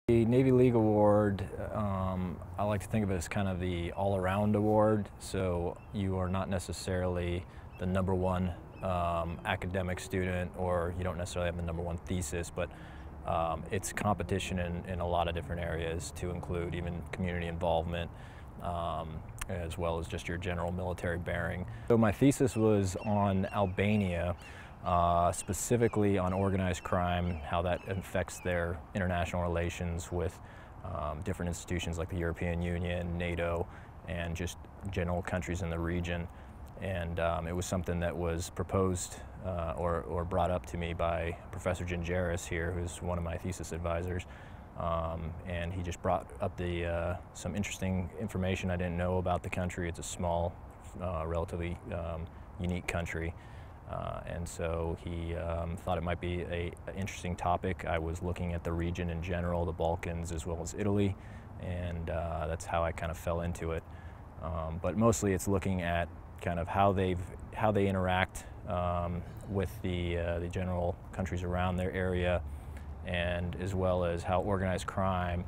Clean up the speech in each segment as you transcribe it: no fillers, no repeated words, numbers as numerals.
The Navy League Award, I like to think of it as kind of the all-around award. So you are not necessarily the #1 academic student, or you don't necessarily have the #1 thesis, but it's competition in a lot of different areas, to include even community involvement, as well as just your general military bearing. So my thesis was on Albania, specifically on organized crime, how that affects their international relations with different institutions like the European Union, NATO, and just general countries in the region. And it was something that was proposed or brought up to me by Professor Cmdr here, who's one of my thesis advisors. And he just brought up some interesting information I didn't know about the country. It's a small, relatively unique country. And so he thought it might be an interesting topic. I was looking at the region in general, the Balkans as well as Italy, and that's how I kind of fell into it. But mostly it's looking at kind of how they interact with the general countries around their area, and as well as how organized crime,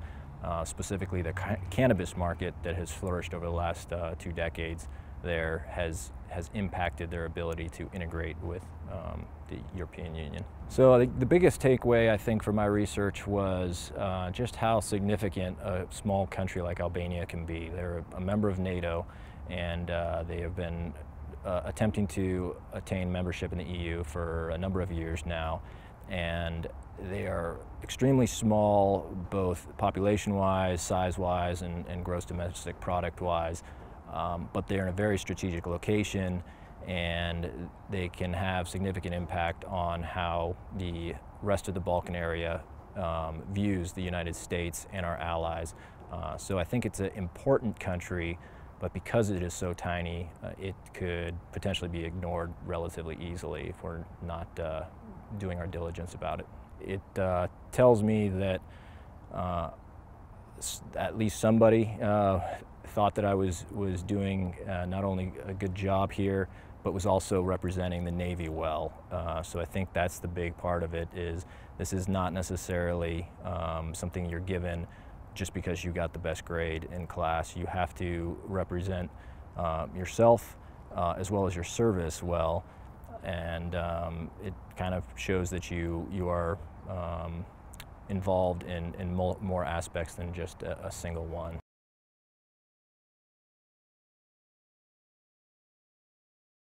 specifically the cannabis market that has flourished over the last 2 decades there, has impacted their ability to integrate with the European Union. So the biggest takeaway, I think, for my research was just how significant a small country like Albania can be. They're a member of NATO, and they have been attempting to attain membership in the EU for a number of years now. And they are extremely small, both population-wise, size-wise, and gross domestic product-wise. But they're in a very strategic location, and they can have significant impact on how the rest of the Balkan area views the United States and our allies. So I think it's an important country, but because it is so tiny, it could potentially be ignored relatively easily if we're not doing our diligence about it. It tells me that at least somebody thought that I was doing not only a good job here, but was also representing the Navy well. So I think that's the big part of it. Is this is not necessarily something you're given just because you got the best grade in class. You have to represent yourself as well as your service well, and it kind of shows that you are involved in more aspects than just a single one.